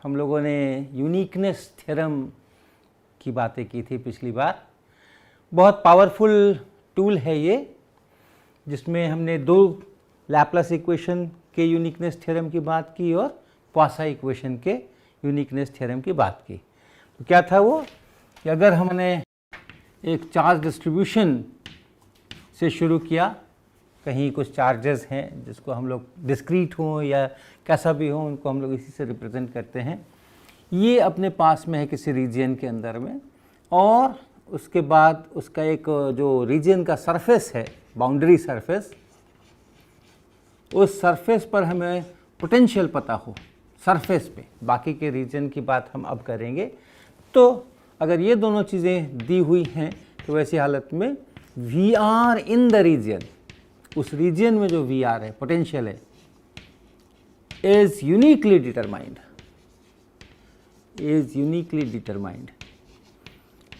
हम लोगों ने यूनिकनेस थ्योरम की बातें की थी पिछली बार। बहुत पावरफुल टूल है ये, जिसमें हमने दो लैप्लास इक्वेशन के यूनिकनेस थ्योरम की बात की और पॉइसन इक्वेशन के यूनिकनेस थ्योरम की बात की। तो क्या था वो कि अगर हमने एक चार्ज डिस्ट्रीब्यूशन से शुरू किया, कहीं कुछ चार्जेस हैं जिसको हम लोग डिस्क्रीट हों या कैसा भी हो, उनको हम लोग इसी से रिप्रेजेंट करते हैं। ये अपने पास में है किसी रीजन के अंदर में, और उसके बाद उसका एक जो रीजन का सरफेस है, बाउंड्री सरफेस, उस सरफेस पर हमें पोटेंशियल पता हो सरफेस पे। बाकी के रीजन की बात हम अब करेंगे। तो अगर ये दोनों चीज़ें दी हुई हैं तो वैसी हालत में we are in the region, उस रीजन में जो वी आर है, पोटेंशियल है, इज यूनिकली डिटरमाइंड,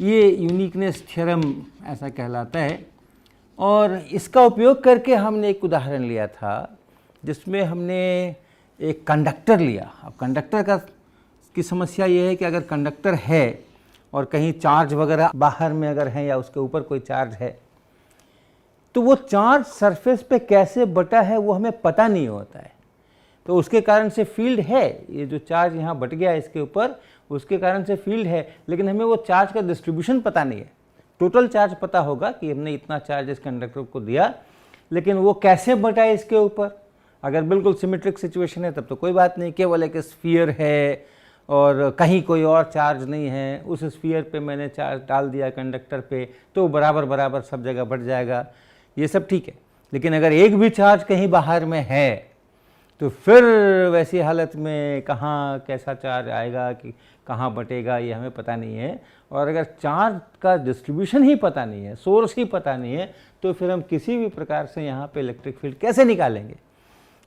ये यूनिकनेस थ्योरम ऐसा कहलाता है। और इसका उपयोग करके हमने एक उदाहरण लिया था जिसमें हमने एक कंडक्टर लिया। अब कंडक्टर की समस्या ये है कि अगर कंडक्टर है और कहीं चार्ज वगैरह बाहर में अगर है या उसके ऊपर कोई चार्ज है, तो वो चार्ज सरफेस पे कैसे बटा है वो हमें पता नहीं होता है। तो उसके कारण से फील्ड है, ये जो चार्ज यहाँ बट गया इसके ऊपर, उसके कारण से फील्ड है, लेकिन हमें वो चार्ज का डिस्ट्रीब्यूशन पता नहीं है। टोटल चार्ज पता होगा कि हमने इतना चार्ज इस कंडक्टर को दिया, लेकिन वो कैसे बटा है इसके ऊपर। अगर बिल्कुल सिमेट्रिक सिचुएशन है तब तो कोई बात नहीं, केवल एक स्फीयर है और कहीं कोई और चार्ज नहीं है, उस स्फीयर पे मैंने चार्ज डाल दिया कंडक्टर पे, तो बराबर बराबर सब जगह बढ़ जाएगा, ये सब ठीक है। लेकिन अगर एक भी चार्ज कहीं बाहर में है तो फिर वैसी हालत में कहाँ कैसा चार्ज आएगा कि कहाँ बटेगा, ये हमें पता नहीं है। और अगर चार्ज का डिस्ट्रीब्यूशन ही पता नहीं है, सोर्स ही पता नहीं है, तो फिर हम किसी भी प्रकार से यहाँ पे इलेक्ट्रिक फील्ड कैसे निकालेंगे।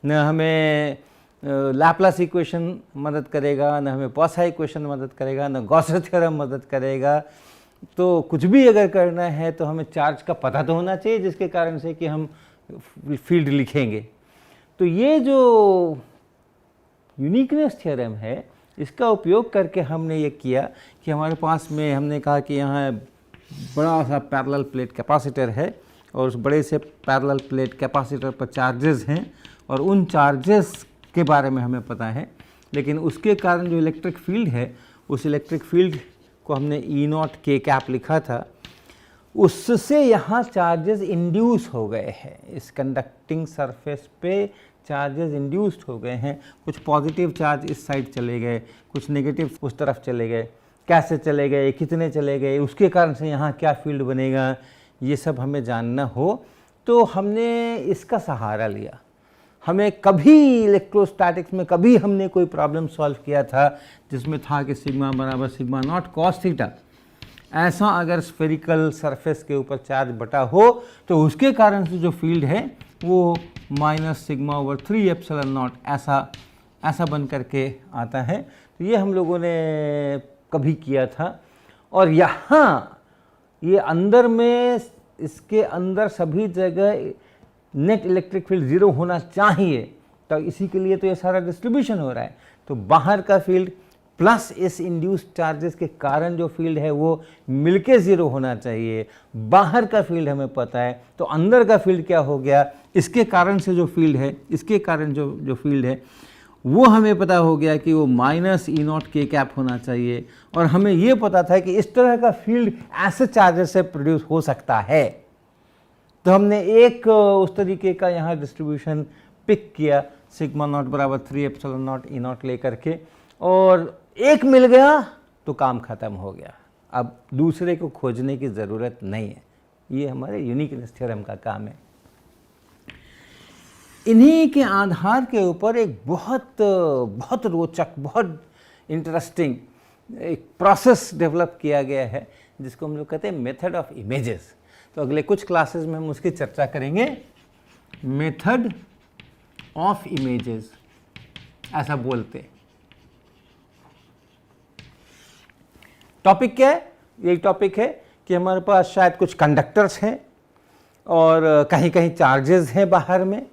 न हमें लैप्लास इक्वेशन मदद करेगा, न हमें पॉइसन इक्वेशन मदद करेगा, न गॉस थ्योरम मदद करेगा। तो कुछ भी अगर करना है तो हमें चार्ज का पता तो होना चाहिए, जिसके कारण से कि हम फील्ड लिखेंगे। तो ये जो यूनिकनेस थ्योरम है, इसका उपयोग करके हमने ये किया कि हमारे पास में, हमने कहा कि यहाँ बड़ा सा पैरेलल प्लेट कैपेसिटर है और उस बड़े से पैरेलल प्लेट कैपेसिटर पर चार्जेस हैं और उन चार्जेस के बारे में हमें पता है, लेकिन उसके कारण जो इलेक्ट्रिक फील्ड है, उस इलेक्ट्रिक फील्ड को हमने E0 K कैप लिखा था, उससे यहाँ चार्जेस इंड्यूस हो गए हैं। इस कंडक्टिंग सरफेस पे चार्जेस इंड्यूस्ड हो गए हैं। कुछ पॉजिटिव चार्ज इस साइड चले गए, कुछ नेगेटिव उस तरफ चले गए। कैसे चले गए, कितने चले गए, उसके कारण से यहाँ क्या फील्ड बनेगा, ये सब हमें जानना हो तो हमने इसका सहारा लिया। हमें कभी इलेक्ट्रोस्टैटिक्स में कभी हमने कोई प्रॉब्लम सॉल्व किया था जिसमें था कि सिग्मा बराबर सिग्मा नॉट कॉस थीटा, ऐसा अगर स्फेरिकल सरफेस के ऊपर चार्ज बटा हो तो उसके कारण से जो फील्ड है वो minus sigma over 3 epsilon not ऐसा बन करके आता है। तो ये हम लोगों ने कभी किया था। और यहाँ ये अंदर में, इसके अंदर सभी जगह नेट इलेक्ट्रिक फील्ड 0 होना चाहिए, तो इसी के लिए तो ये सारा डिस्ट्रीब्यूशन हो रहा है। तो बाहर का फील्ड प्लस इस इंड्यूस्ड चार्जेस के कारण जो फील्ड है वो मिलके 0 होना चाहिए। बाहर का फील्ड हमें पता है, तो अंदर का फील्ड क्या हो गया, इसके कारण से जो फील्ड है, इसके कारण जो फील्ड है वो हमें पता हो गया कि वो माइनस E0 K कैप होना चाहिए। और हमें ये पता था कि इस तरह का फील्ड ऐसे चार्जेस से प्रोड्यूस हो सकता है। तो हमने एक उस तरीके का यहाँ डिस्ट्रीब्यूशन पिक किया, सिग्मा नॉट बराबर 3 एप्सिलॉन नॉट E0 ले करके, और एक मिल गया तो काम खत्म हो गया। अब दूसरे को खोजने की ज़रूरत नहीं है। ये हमारे यूनिकनेस थ्योरम का काम है। इन्हीं के आधार के ऊपर एक बहुत रोचक, बहुत इंटरेस्टिंग एक प्रोसेस डेवलप किया गया है जिसको हम लोग कहते हैं मेथड ऑफ इमेजेस। तो अगले कुछ क्लासेस में हम उसकी चर्चा करेंगे। मेथड ऑफ इमेजेस ऐसा बोलते हैं। टॉपिक क्या है? यही टॉपिक है कि हमारे पास शायद कुछ कंडक्टर्स हैं और कहीं कहीं चार्जेस हैं बाहर में,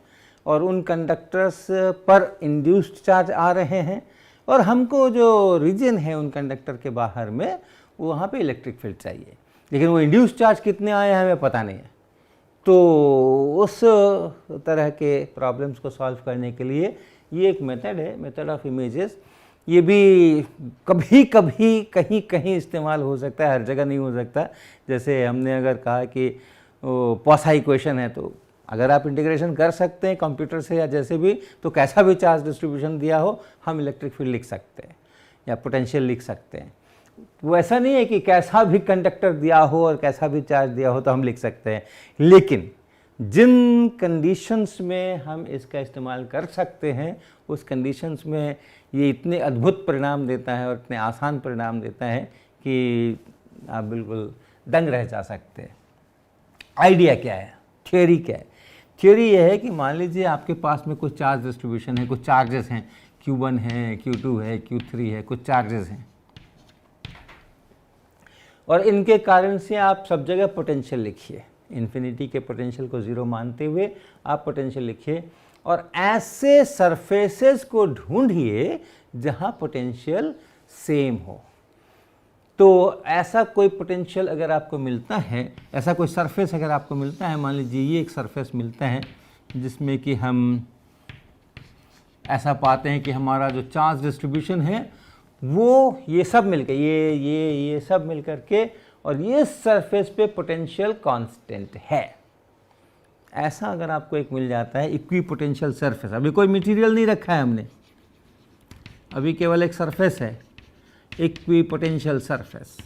और उन कंडक्टर्स पर इंड्यूस्ड चार्ज आ रहे हैं। और हमको जो रीजन है उन कंडक्टर के बाहर में वहाँ पे इलेक्ट्रिक फील्ड चाहिए, लेकिन वो इंड्यूस चार्ज कितने आए हमें पता नहीं है। तो उस तरह के प्रॉब्लम्स को सॉल्व करने के लिए ये एक मेथड है, मेथड ऑफ इमेजेस। ये भी कभी कभी कहीं कहीं इस्तेमाल हो सकता है, हर जगह नहीं हो सकता। जैसे हमने अगर कहा कि पॉसा इक्वेशन है, तो अगर आप इंटीग्रेशन कर सकते हैं कंप्यूटर से या जैसे भी, तो कैसा भी चार्ज डिस्ट्रीब्यूशन दिया हो हम इलेक्ट्रिक फील्ड लिख सकते हैं या पोटेंशियल लिख सकते हैं। वो ऐसा नहीं है कि कैसा भी कंडक्टर दिया हो और कैसा भी चार्ज दिया हो तो हम लिख सकते हैं, लेकिन जिन कंडीशंस में हम इसका इस्तेमाल कर सकते हैं उस कंडीशंस में ये इतने अद्भुत परिणाम देता है और इतने आसान परिणाम देता है कि आप बिल्कुल दंग रह जा सकते हैं। आइडिया क्या है, थ्योरी क्या है? थ्योरी ये है कि मान लीजिए आपके पास में कुछ चार्ज डिस्ट्रीब्यूशन है, कुछ चार्जेस हैं, Q1 है, Q2 है, Q3 है, कुछ चार्जेस हैं, और इनके कारण से आप सब जगह पोटेंशियल लिखिए, इन्फिनिटी के पोटेंशियल को 0 मानते हुए आप पोटेंशियल लिखिए, और ऐसे सरफेसेस को ढूंढिए जहां पोटेंशियल सेम हो। तो ऐसा कोई पोटेंशियल अगर आपको मिलता है, ऐसा कोई सरफेस अगर आपको मिलता है, मान लीजिए ये एक सरफेस मिलता है जिसमें कि हम ऐसा पाते हैं कि हमारा जो चार्ज डिस्ट्रीब्यूशन है वो ये सब मिलकर ये सब मिलकर के, और ये सरफेस पे पोटेंशियल कांस्टेंट है। ऐसा अगर आपको एक मिल जाता है इक्वी पोटेंशियल सरफेस, अभी कोई मटेरियल नहीं रखा है हमने, अभी केवल एक सरफेस है, इक्वी पोटेंशियल सरफेस,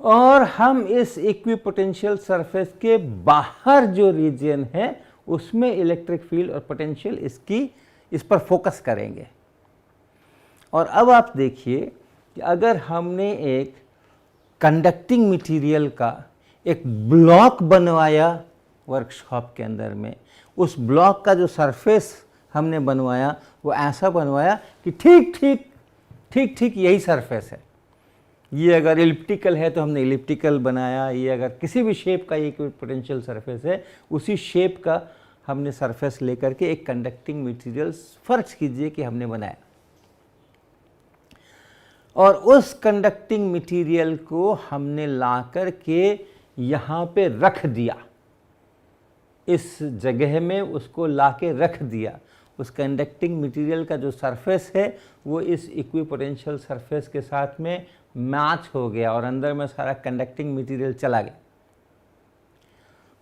और हम इस इक्वी पोटेंशियल सरफेस के बाहर जो रीजन है उसमें इलेक्ट्रिक फील्ड और पोटेंशियल इस पर फोकस करेंगे। और अब आप देखिए कि अगर हमने एक कंडक्टिंग मटेरियल का एक ब्लॉक बनवाया वर्कशॉप के अंदर में, उस ब्लॉक का जो सरफेस हमने बनवाया वो ऐसा बनवाया कि ठीक ठीक यही सरफेस है। ये अगर इलिप्टिकल है तो हमने इलिप्टिकल बनाया, ये अगर किसी भी शेप का ये पोटेंशियल सरफेस है, उसी शेप का हमने सरफेस लेकर के एक कंडक्टिंग मटेरियल फर्ज कीजिए कि हमने बनाया, और उस कंडक्टिंग मटेरियल को हमने ला कर के यहाँ पे रख दिया, इस जगह में उसको ला के रख दिया। उस कंडक्टिंग मटेरियल का जो सरफेस है वो इस इक्विपोटेंशियल सरफेस के साथ में मैच हो गया और अंदर में सारा कंडक्टिंग मटेरियल चला गया।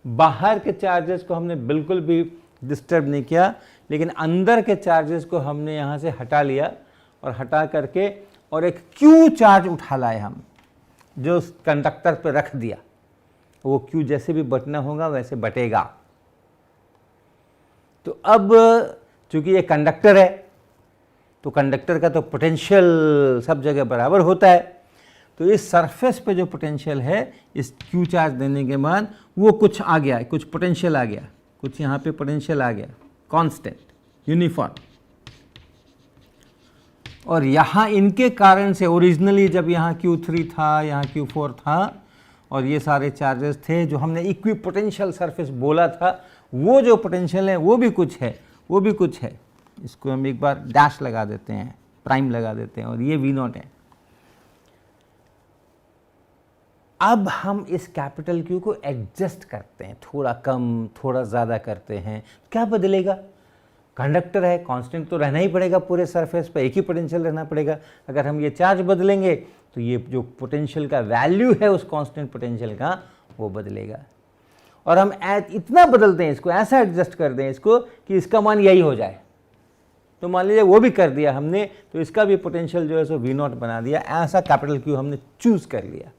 बाहर के चार्जेस को हमने बिल्कुल भी डिस्टर्ब नहीं किया, लेकिन अंदर के चार्जेस को हमने यहाँ से हटा लिया, और हटा करके और एक Q चार्ज उठा लाए हम, जो कंडक्टर पे रख दिया। वो Q जैसे भी बटना होगा वैसे बटेगा। तो अब चूंकि ये कंडक्टर है तो कंडक्टर का तो पोटेंशियल सब जगह बराबर होता है, तो इस सरफेस पे जो पोटेंशियल है इस Q चार्ज देने के बाद वो कुछ आ गया, कुछ पोटेंशियल आ गया, कुछ यहाँ पे पोटेंशियल आ गया, कांस्टेंट, यूनिफॉर्म। और यहाँ इनके कारण से ओरिजिनली जब यहाँ Q3 था, यहाँ Q4 था, और ये सारे चार्जेस थे जो हमने इक्विपोटेंशियल सरफेस बोला था, वो जो पोटेंशियल है वो भी कुछ है, वो भी कुछ है। इसको हम एक बार डैश लगा देते हैं, प्राइम लगा देते हैं, और ये V0 है। अब हम इस कैपिटल Q को एडजस्ट करते हैं, थोड़ा कम थोड़ा ज़्यादा करते हैं, क्या बदलेगा? कंडक्टर है, कांस्टेंट तो रहना ही पड़ेगा, पूरे सरफेस पे एक ही पोटेंशियल रहना पड़ेगा। अगर हम ये चार्ज बदलेंगे तो ये जो पोटेंशियल का वैल्यू है उस कांस्टेंट पोटेंशियल का वो बदलेगा। और हम इतना बदलते हैं इसको, ऐसा एडजस्ट कर दें इसको कि इसका मान यही हो जाए। तो मान लीजिए वो भी कर दिया हमने, तो इसका भी पोटेंशियल जो है सो V0 बना दिया। ऐसा कैपिटल Q हमने चूज कर लिया।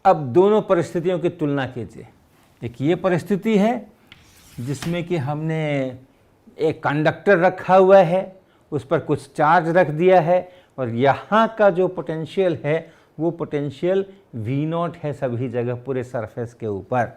अब दोनों परिस्थितियों की तुलना कीजिए। एक ये परिस्थिति है जिसमें कि हमने एक कंडक्टर रखा हुआ है, उस पर कुछ चार्ज रख दिया है, और यहाँ का जो पोटेंशियल है वो पोटेंशियल V0 है सभी जगह पूरे सरफेस के ऊपर।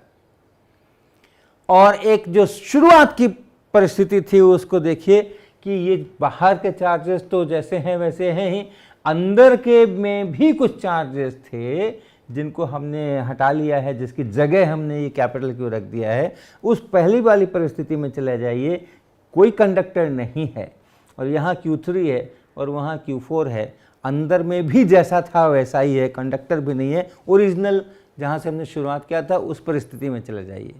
और एक जो शुरुआत की परिस्थिति थी उसको देखिए कि ये बाहर के चार्जेस तो जैसे हैं वैसे हैं ही, अंदर के में भी कुछ चार्जेस थे जिनको हमने हटा लिया है, जिसकी जगह हमने ये कैपिटल क्यू रख दिया है। उस पहली वाली परिस्थिति में चले जाइए, कोई कंडक्टर नहीं है और यहाँ Q3 है और वहाँ Q4 है, अंदर में भी जैसा था वैसा ही है, कंडक्टर भी नहीं है, ओरिजिनल जहाँ से हमने शुरुआत किया था उस परिस्थिति में चले जाइए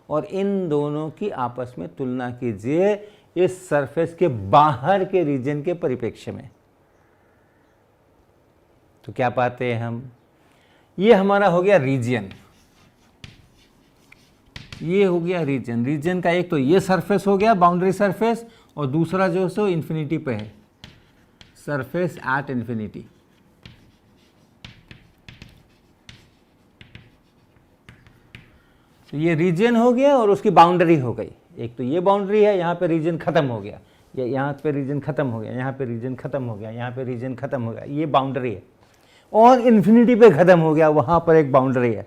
और इन दोनों की आपस में तुलना कीजिए इस सरफेस के बाहर के रीजन के परिप्रेक्ष्य में। तो क्या पाते हैं हम, ये हमारा हो गया रीजन, ये हो गया रीजन। रीजन का एक तो ये सरफेस हो गया बाउंड्री सरफेस और दूसरा जो सो इन्फिनिटी पे है, सरफेस एट इन्फिनिटी। तो ये रीजन हो गया और उसकी बाउंड्री हो गई। एक तो ये बाउंड्री है, यहाँ पे रीजन खत्म हो गया, यहाँ पे रीजन खत्म हो गया, यहाँ पे रीजन खत्म हो गया, यहाँ पे रीजन खत्म हो गया, ये बाउंड्री है। और इन्फिनिटी पे खत्म हो गया, वहां पर एक बाउंड्री है।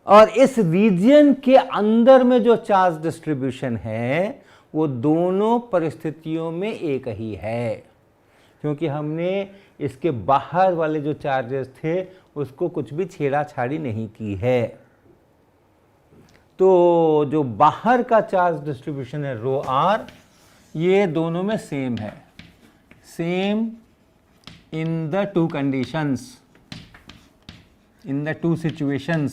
और इस रीजन के अंदर में जो चार्ज डिस्ट्रीब्यूशन है वो दोनों परिस्थितियों में एक ही है, क्योंकि हमने इसके बाहर वाले जो चार्जेस थे उसको कुछ भी छेड़ाछाड़ी नहीं की है। तो जो बाहर का चार्ज डिस्ट्रीब्यूशन है रो आर, ये दोनों में सेम है, same in the two conditions, in the two situations।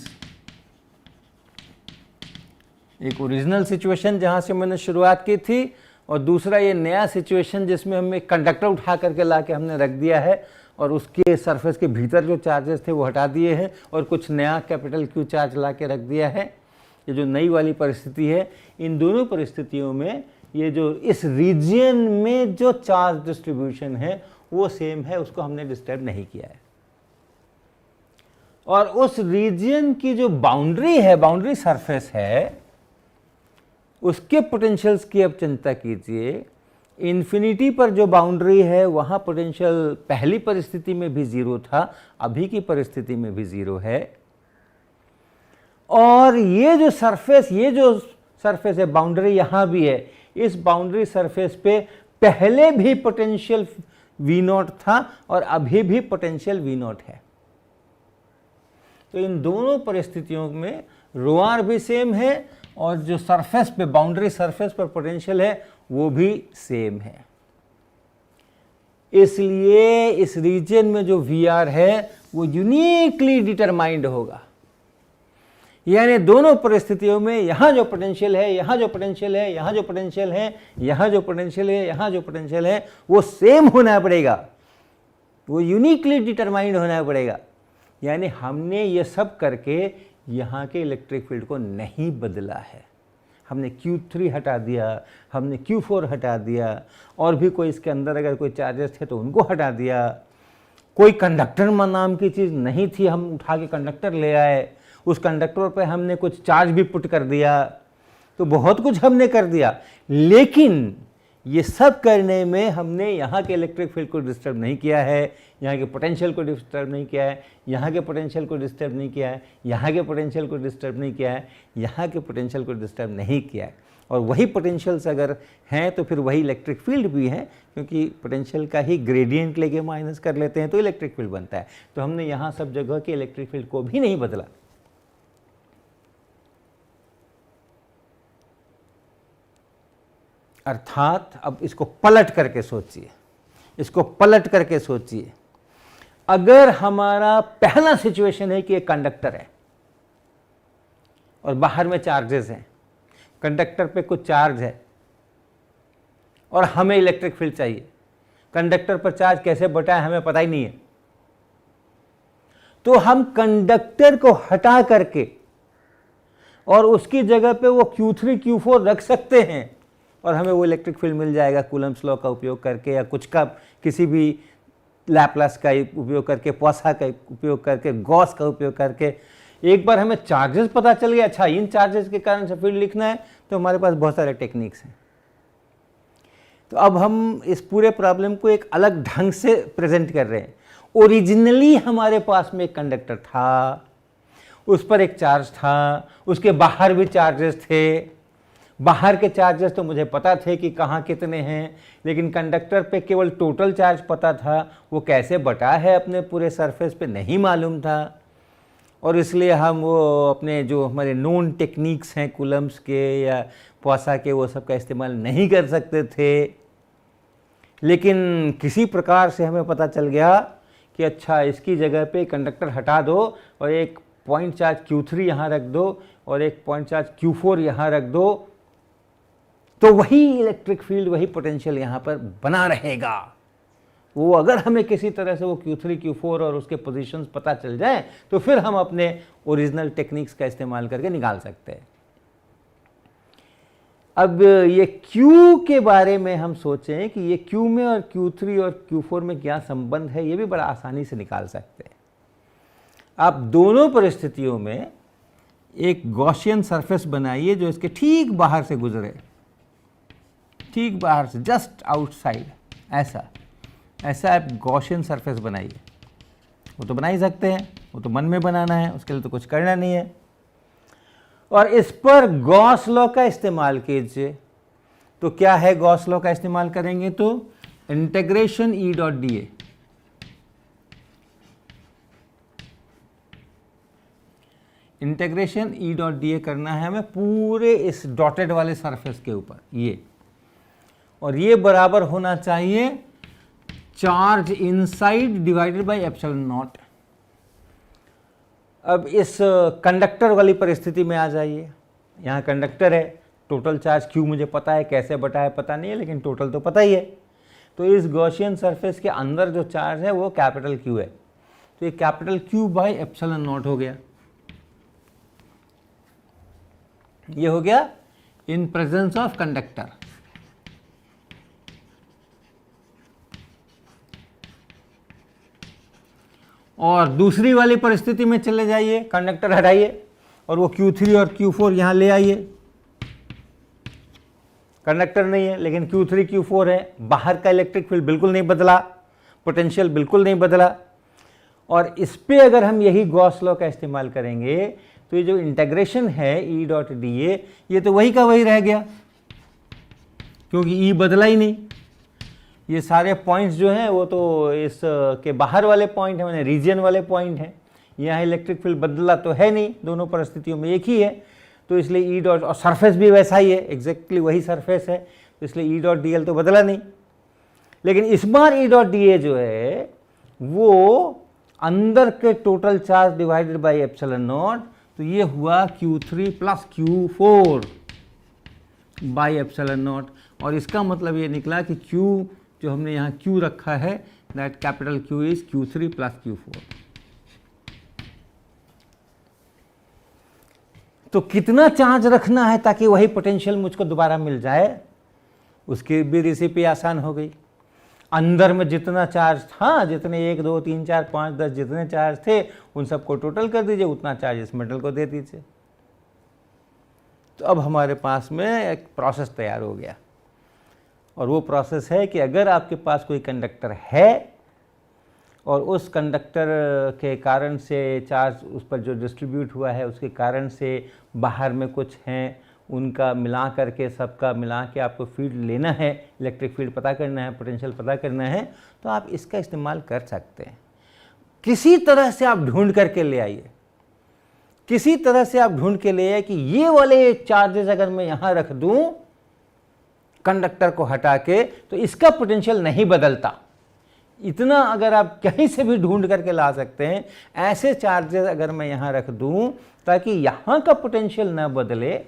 एक ओरिजिनल सिचुएशन जहां से मैंने शुरुआत की थी और दूसरा ये नया सिचुएशन जिसमें हमें कंडक्टर उठा करके लाके हमने रख दिया है और उसके सरफेस के भीतर जो चार्जेस थे वो हटा दिए हैं और कुछ नया कैपिटल क्यू चार्ज लाके रख दिया है। ये जो नई वाली परिस्थिति है, इन दोनों परिस्थितियों में ये जो इस रीजन में जो चार्ज डिस्ट्रीब्यूशन है वो सेम है, उसको हमने डिस्टर्ब नहीं किया है। और उस रीजन की जो बाउंड्री है, बाउंड्री सरफेस है, उसके पोटेंशियल्स की अब चिंता कीजिए। इन्फिनिटी पर जो बाउंड्री है वहां पोटेंशियल पहली परिस्थिति में भी जीरो था, अभी की परिस्थिति में भी जीरो है। और ये जो सरफेस है, बाउंड्री यहां भी है, इस बाउंड्री सरफेस पे पहले भी पोटेंशियल V0 था और अभी भी पोटेंशियल V0 है। तो इन दोनों परिस्थितियों में रो आर भी सेम है और जो सरफेस पे बाउंड्री सरफेस पर पोटेंशियल है वो भी सेम है। इसलिए इस रीजन में जो VR है वो यूनिकली डिटरमाइंड होगा, यानी दोनों परिस्थितियों में यहां जो पोटेंशियल है, यहां जो पोटेंशियल है, यहां जो पोटेंशियल है, यहां जो पोटेंशियल है, यहां जो पोटेंशियल है, वो सेम होना पड़ेगा, वो यूनिकली डिटरमाइंड होना पड़ेगा। यानी हमने ये सब करके यहां के इलेक्ट्रिक फील्ड को नहीं बदला है। हमने Q3 हटा दिया, हमने Q4 हटा दिया, और भी कोई इसके अंदर अगर कोई चार्जेस थे तो उनको हटा दिया। कोई कंडक्टर नाम की चीज़ नहीं थी, हम उठा के कंडक्टर ले आए, उस कंडक्टर पे हमने कुछ चार्ज भी पुट कर दिया। तो बहुत कुछ हमने कर दिया, लेकिन ये सब करने में हमने यहाँ के इलेक्ट्रिक फील्ड को डिस्टर्ब नहीं किया है, यहाँ के पोटेंशियल को डिस्टर्ब नहीं किया है, यहाँ के पोटेंशियल को डिस्टर्ब नहीं किया है, यहाँ के पोटेंशियल को डिस्टर्ब नहीं किया है, यहाँ के पोटेंशियल को डिस्टर्ब नहीं किया है। और वही पोटेंशियल्स अगर हैं तो फिर वही इलेक्ट्रिक फील्ड भी है, क्योंकि पोटेंशियल का ही ग्रेडियंट लेके माइनस कर लेते हैं तो इलेक्ट्रिक फील्ड बनता है। तो हमने यहाँ सब जगह के इलेक्ट्रिक फील्ड को भी नहीं बदला। अर्थात अब इसको पलट करके सोचिए, इसको पलट करके सोचिए। अगर हमारा पहला सिचुएशन है कि एक कंडक्टर है और बाहर में चार्जेस हैं, कंडक्टर पे कुछ चार्ज है और हमें इलेक्ट्रिक फील्ड चाहिए, कंडक्टर पर चार्ज कैसे बटा है हमें पता ही नहीं है, तो हम कंडक्टर को हटा करके और उसकी जगह पे वो Q3 Q4 रख सकते हैं और हमें वो इलेक्ट्रिक फील्ड मिल जाएगा कूलम्ब्स लॉ का उपयोग करके, या कुछ का किसी भी लैपलास का उपयोग करके, पॉसा का उपयोग करके, गॉस का उपयोग करके। एक बार हमें चार्जेस पता चल गया, अच्छा इन चार्जेस के कारण से फील्ड लिखना है, तो हमारे पास बहुत सारे टेक्निक्स हैं। तो अब हम इस पूरे प्रॉब्लम को एक अलग ढंग से प्रेजेंट कर रहे हैं। ओरिजिनली हमारे पास में एक कंडक्टर था, उस पर एक चार्ज था, उसके बाहर भी चार्जेस थे, बाहर के चार्जेस तो मुझे पता थे कि कहाँ कितने हैं, लेकिन कंडक्टर पे केवल टोटल चार्ज पता था, वो कैसे बटा है अपने पूरे सरफेस पे नहीं मालूम था। और इसलिए हम वो अपने जो हमारे नोन टेक्निक्स हैं कूलम्ब्स के या पॉसा के, वो सब का इस्तेमाल नहीं कर सकते थे। लेकिन किसी प्रकार से हमें पता चल गया कि अच्छा इसकी जगह पे कंडक्टर हटा दो और एक पॉइंट चार्ज Q3 यहाँ रख दो और एक पॉइंट चार्ज Q4 यहाँ रख दो, तो वही इलेक्ट्रिक फील्ड, वही पोटेंशियल यहाँ पर बना रहेगा। वो अगर हमें किसी तरह से वो Q3 Q4 और उसके पोजीशंस पता चल जाए तो फिर हम अपने ओरिजिनल टेक्निक्स का इस्तेमाल करके निकाल सकते हैं। अब ये Q के बारे में हम सोचें कि ये Q में और Q3 और Q4 में क्या संबंध है, ये भी बड़ा आसानी से निकाल सकते हैं। आप दोनों परिस्थितियों में एक गॉसियन सरफेस बनाइए जो इसके ठीक बाहर से गुजरे, ठीक बाहर से, जस्ट आउटसाइड, ऐसा आप गॉसियन सरफेस बनाइए। वो तो बना ही सकते हैं, वो तो मन में बनाना है, उसके लिए तो कुछ करना नहीं है। और इस पर गॉस लॉ का इस्तेमाल कीजिए। तो क्या है गॉस लॉ का इस्तेमाल करेंगे तो integration E dot D A, integration E dot D A करना है हमें पूरे इस डॉटेड वाले सरफेस के ऊपर ये, और ये बराबर होना चाहिए charge inside divided by epsilon not. अब इस कंडक्टर वाली परिस्थिति में आ जाइए। यहाँ कंडक्टर है, टोटल चार्ज Q मुझे पता है, कैसे बटा है पता नहीं है, लेकिन टोटल तो पता ही है। तो इस गॉसियन सरफेस के अंदर जो चार्ज है वो कैपिटल Q है, तो ये capital Q by epsilon not हो गया। ये हो गया इन प्रेजेंस ऑफ कंडक्टर। और दूसरी वाली परिस्थिति में चले जाइए, कंडक्टर हटाइए और वो Q3 और Q4 यहाँ ले आइए। कंडक्टर नहीं है लेकिन Q3 Q4 है, बाहर का इलेक्ट्रिक फील्ड बिल्कुल नहीं बदला, पोटेंशियल बिल्कुल नहीं बदला। और इस पे अगर हम यही गॉस लॉ का इस्तेमाल करेंगे तो ये जो इंटीग्रेशन है E डॉट डी ए, ये तो वही का वही रह गया, क्योंकि E बदला ही नहीं। ये सारे पॉइंट्स जो हैं वो तो इस के बाहर वाले पॉइंट हैं, मैंने रीजन वाले पॉइंट हैं। यहाँ इलेक्ट्रिक फील्ड बदला तो है नहीं, दोनों परिस्थितियों में एक ही है, तो इसलिए E डॉट, और सरफेस भी वैसा ही है, एग्जैक्टली वही सरफेस है, तो इसलिए E डॉट डी एल तो बदला नहीं। लेकिन इस बार E डॉट डी ए जो है वो अंदर के total charge divided by epsilon not, तो ये हुआ Q3 plus Q4 by epsilon not. और इसका मतलब ये निकला कि Q जो हमने यहाँ Q रखा है, that capital Q is Q3 plus Q4। तो कितना चार्ज रखना है ताकि वही पोटेंशियल मुझको दोबारा मिल जाए, उसकी भी रेसिपी आसान हो गई। अंदर में जितना चार्ज था, जितने 1 2 3 4 5 10 जितने चार्ज थे उन सबको टोटल कर दीजिए, उतना चार्ज इस मेटल को दे दीजिए। तो अब हमारे पास में एक प्रोसेस तैयार हो गया, और वो प्रोसेस है कि अगर आपके पास कोई कंडक्टर है और उस कंडक्टर के कारण से चार्ज उस पर जो डिस्ट्रीब्यूट हुआ है उसके कारण से बाहर में कुछ हैं, उनका मिला करके, सबका मिला के आपको फील्ड लेना है, इलेक्ट्रिक फील्ड पता करना है, पोटेंशियल पता करना है, तो आप इसका इस्तेमाल कर सकते हैं। किसी तरह से आप ढूंढ करके ले आइए, किसी तरह से आप ढूंढ के ले आइए कि ये वाले चार्जेस अगर मैं यहाँ रख दूँ कंडक्टर को हटा के, तो इसका पोटेंशियल नहीं बदलता। इतना अगर आप कहीं से भी ढूंढ करके ला सकते हैं, ऐसे चार्जेस अगर मैं यहाँ रख दूँ ताकि यहाँ का पोटेंशियल ना बदले,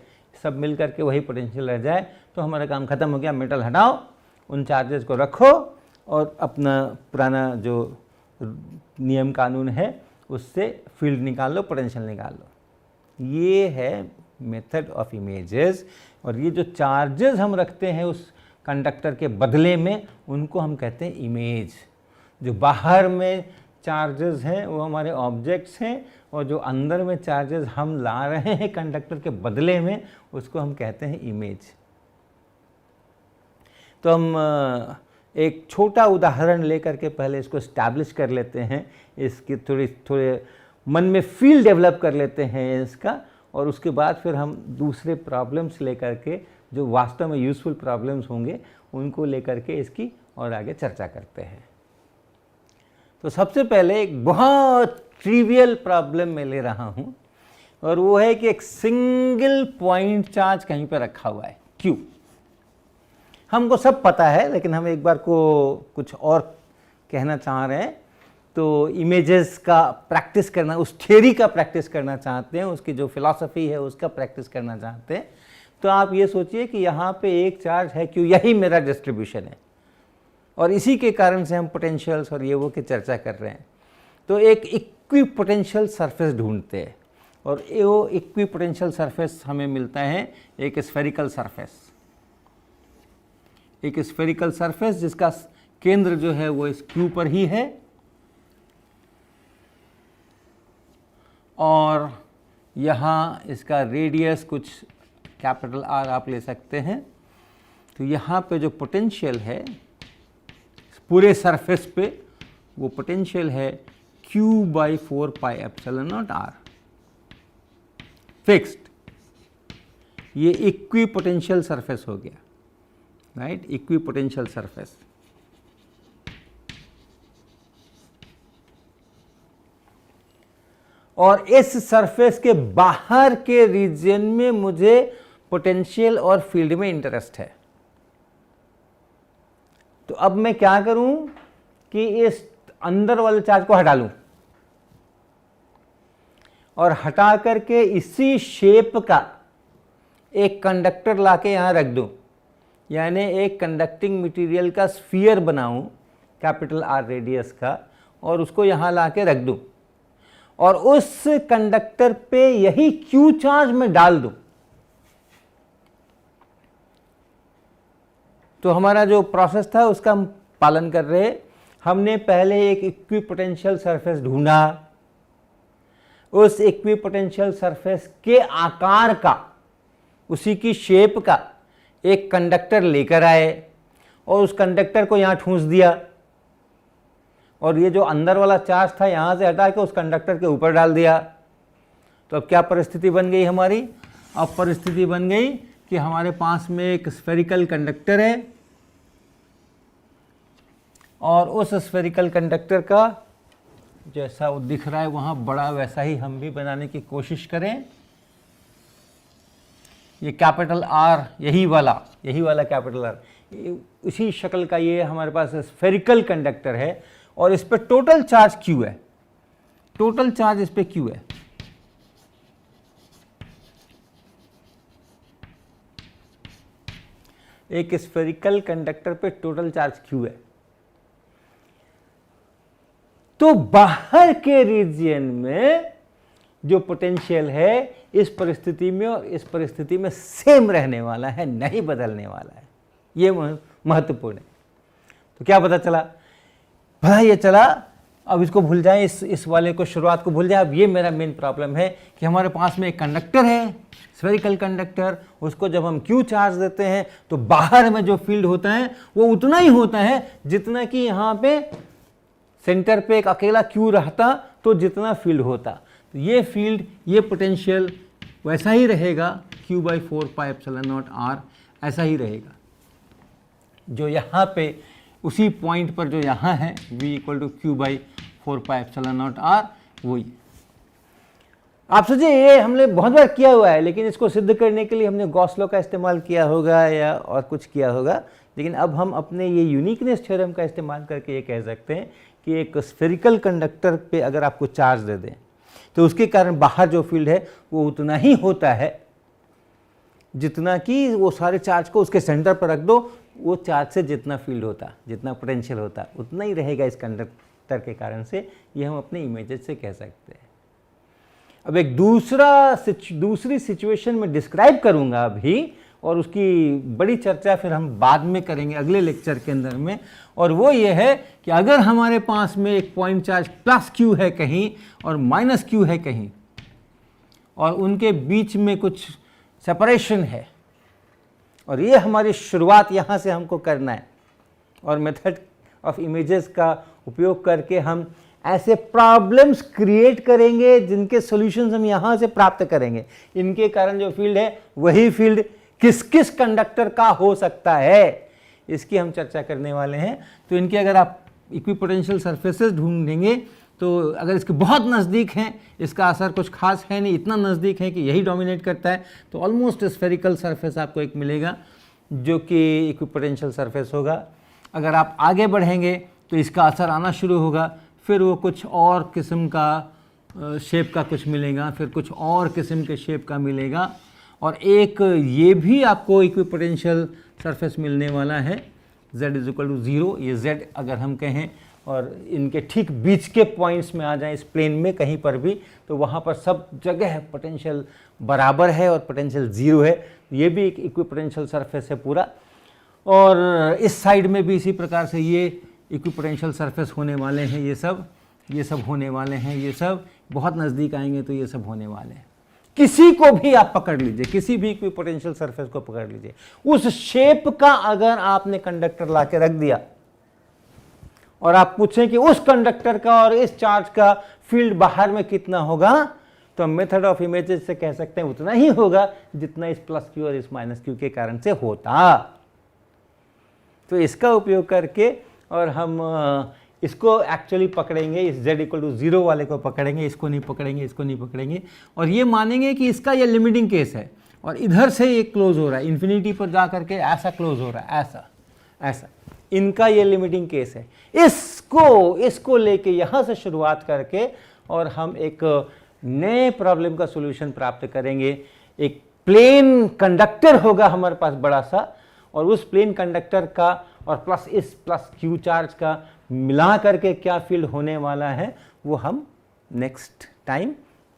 सब मिल करके वही पोटेंशियल रह जाए, तो हमारा काम खत्म हो गया। मेटल हटाओ, उन चार्जेस को रखो और अपना पुराना जो नियम कानून है उससे फील्ड निकाल लो, पोटेंशियल निकाल लो। ये है मेथड ऑफ इमेजेस। और ये जो चार्जेस हम रखते हैं उस कंडक्टर के बदले में, उनको हम कहते हैं इमेज। जो बाहर में चार्जेस हैं वो हमारे ऑब्जेक्ट्स हैं, और जो अंदर में चार्जेस हम ला रहे हैं कंडक्टर के बदले में, उसको हम कहते हैं इमेज। तो हम एक छोटा उदाहरण लेकर के पहले इसको इस्टेब्लिश कर लेते हैं, इसकी थोड़े मन में फील डेवलप कर लेते हैं इसका, और उसके बाद फिर हम दूसरे प्रॉब्लम्स लेकर के जो वास्तव में यूज़फुल प्रॉब्लम्स होंगे उनको लेकर के इसकी और आगे चर्चा करते हैं। तो सबसे पहले एक बहुत ट्रिवियल प्रॉब्लम मैं ले रहा हूँ और वो है कि एक सिंगल पॉइंट चार्ज कहीं पर रखा हुआ है Q। हमको सब पता है लेकिन हम एक बार को कुछ और कहना चाह रहे हैं, तो इमेजेस का प्रैक्टिस करना, उस थ्योरी का प्रैक्टिस करना चाहते हैं, उसकी जो फिलॉसफी है उसका प्रैक्टिस करना चाहते हैं। तो आप ये सोचिए कि यहाँ पे एक चार्ज है Q, यही मेरा डिस्ट्रीब्यूशन है और इसी के कारण से हम पोटेंशियल्स और ये वो की चर्चा कर रहे हैं। तो एक इक्विपोटेंशियल सरफेस ढूंढते हैं और वो इक्विपोटेंशियल सरफेस हमें मिलता है एक स्फेरिकल सरफेस, एक स्फेरिकल सरफेस जिसका केंद्र जो है वो इस Q पर ही है और यहाँ इसका रेडियस कुछ कैपिटल R आप ले सकते हैं। तो यहाँ पे जो पोटेंशियल है पूरे सरफेस पे, वो पोटेंशियल है Q/4πε0R फिक्स्ड। ये इक्विपोटेंशियल सरफेस हो गया, राइट, इक्विपोटेंशियल सरफेस। और इस सरफेस के बाहर के रीजन में मुझे पोटेंशियल और फील्ड में इंटरेस्ट है। तो अब मैं क्या करूं कि इस अंदर वाले चार्ज को हटा लूं और हटा करके इसी शेप का एक कंडक्टर लाके यहां रख दूं, यानी एक कंडक्टिंग मटेरियल का स्फीयर बनाऊं कैपिटल R रेडियस का और उसको यहां लाके रख दूं और उस कंडक्टर पे यही Q चार्ज में डाल दूं। तो हमारा जो प्रोसेस था उसका हम पालन कर रहे हैं। हमने पहले एक इक्विपोटेंशियल सरफेस ढूंढा, उस इक्विपोटेंशियल सरफेस के आकार का, उसी की शेप का एक कंडक्टर लेकर आए और उस कंडक्टर को यहां ठूंस दिया और ये जो अंदर वाला चार्ज था यहां से हटा के उस कंडक्टर के ऊपर डाल दिया। तो अब क्या परिस्थिति बन गई हमारी? अब परिस्थिति बन गई कि हमारे पास में एक स्फेरिकल कंडक्टर है और उस स्फेरिकल कंडक्टर का जैसा वो दिख रहा है वहाँ बड़ा वैसा ही हम भी बनाने की कोशिश करें। ये कैपिटल R, यही वाला कैपिटल R, इसी शक्ल का ये हमारे पास स्फेरिकल कंडक्टर है और इस पर टोटल चार्ज Q है, टोटल चार्ज इस पे Q है। एक स्फेरिकल कंडक्टर पे टोटल चार्ज Q है। तो बाहर के रीजियन में जो पोटेंशियल है इस परिस्थिति में और इस परिस्थिति में सेम रहने वाला है, नहीं बदलने वाला है। ये महत्वपूर्ण है। तो क्या पता चला? भला ये चला, अब इसको भूल जाएं, इस वाले को, शुरुआत को भूल जाएं। अब ये मेरा मेन प्रॉब्लम है कि हमारे पास में एक कंडक्टर है, स्फेरिकल कंडक्टर, उसको जब हम Q चार्ज देते हैं तो बाहर में जो फील्ड होता है वो उतना ही होता है जितना कि यहाँ पे सेंटर पे एक अकेला Q रहता तो जितना फील्ड होता। तो ये फील्ड, ये पोटेंशियल वैसा ही रहेगा, Q/4πε0R ऐसा ही रहेगा जो यहाँ पे उसी पॉइंट पर जो यहाँ है V = Q/4πε0R वही। आप सोचिए ये हमने बहुत बार किया हुआ है, लेकिन इसको सिद्ध करने के लिए हमने गॉस लॉ का इस्तेमाल किया होगा या और कुछ किया होगा। लेकिन अब हम अपने ये यूनिकनेस थ्योरम का इस्तेमाल करके ये कह सकते हैं कि एक स्फेरिकल कंडक्टर पे अगर आपको चार्ज दे दें तो उसके कारण बाहर जो फील्ड है वो उतना ही होता है जितना कि वो सारे चार्ज को उसके सेंटर पर रख दो, वो चार्ज से जितना फील्ड होता, जितना पोटेंशियल होता, उतना ही रहेगा इस कंडक्टर के कारण से। ये हम अपने इमेजेस से कह सकते हैं। अब एक दूसरी सिचुएशन में डिस्क्राइब करूंगा अभी, और उसकी बड़ी चर्चा फिर हम बाद में करेंगे अगले लेक्चर के अंदर में। और वो ये है कि अगर हमारे पास में एक पॉइंट चार्ज +Q है कहीं और -Q है कहीं और उनके बीच में कुछ सेपरेशन है, और ये हमारी शुरुआत यहाँ से हमको करना है, और मेथड ऑफ इमेजेस का उपयोग करके हम ऐसे प्रॉब्लम्स क्रिएट करेंगे जिनके सॉल्यूशंस हम यहाँ से प्राप्त करेंगे। इनके कारण जो फील्ड है वही फील्ड किस किस कंडक्टर का हो सकता है, इसकी हम चर्चा करने वाले हैं। तो इनके अगर आप इक्विपोटेंशियल सरफेसेस ढूंढेंगे तो अगर इसके बहुत नज़दीक हैं, इसका असर कुछ खास है नहीं, इतना नज़दीक है कि यही डोमिनेट करता है, तो ऑलमोस्ट स्फेरिकल सरफेस आपको एक मिलेगा जो कि इक्विपोटेंशियल सरफेस होगा। अगर आप आगे बढ़ेंगे तो इसका असर आना शुरू होगा, फिर वो कुछ और किस्म का शेप का कुछ मिलेगा, फिर कुछ और किस्म के शेप का मिलेगा, और एक ये भी आपको इक्विपोटेंशियल सरफेस मिलने वाला है z = 0। ये z अगर हम कहें और इनके ठीक बीच के पॉइंट्स में आ जाएं इस प्लेन में कहीं पर भी, तो वहाँ पर सब जगह पोटेंशियल बराबर है और पोटेंशियल 0 है। ये भी एक इक्विपोटेंशियल सरफेस है पूरा। और इस साइड में भी इसी प्रकार से ये इक्विपोटेंशियल सरफेस होने वाले हैं, ये सब होने वाले हैं, ये सब बहुत नज़दीक आएंगे तो ये सब होने वाले हैं। किसी को भी आप पकड़ लीजिए, किसी भी इक्विपोटेंशियल सरफेस को पकड़ लीजिए, उस शेप का अगर आपने कंडक्टर ला के रख दिया और आप पूछें कि उस कंडक्टर का और इस चार्ज का फील्ड बाहर में कितना होगा, तो हम मेथड ऑफ इमेजेस से कह सकते हैं उतना ही होगा जितना इस प्लस क्यू और इस माइनस क्यू के कारण से होता। तो इसका उपयोग करके और हम इसको एक्चुअली पकड़ेंगे, इस z = 0 वाले को पकड़ेंगे, इसको नहीं पकड़ेंगे, इसको नहीं पकड़ेंगे, और ये मानेंगे कि इसका ये लिमिटिंग केस है और इधर से ये क्लोज हो रहा है, इन्फिनिटी पर जा करके ऐसा क्लोज हो रहा है, ऐसा इनका ये लिमिटिंग केस है। इसको लेके यहाँ से शुरुआत करके और हम एक नए प्रॉब्लम का सॉल्यूशन प्राप्त करेंगे। एक प्लेन कंडक्टर होगा हमारे पास बड़ा सा, और उस प्लेन कंडक्टर का और प्लस इस प्लस क्यू चार्ज का मिला करके क्या फील्ड होने वाला है वो हम नेक्स्ट टाइम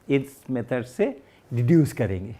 इस मेथड से डिड्यूस करेंगे।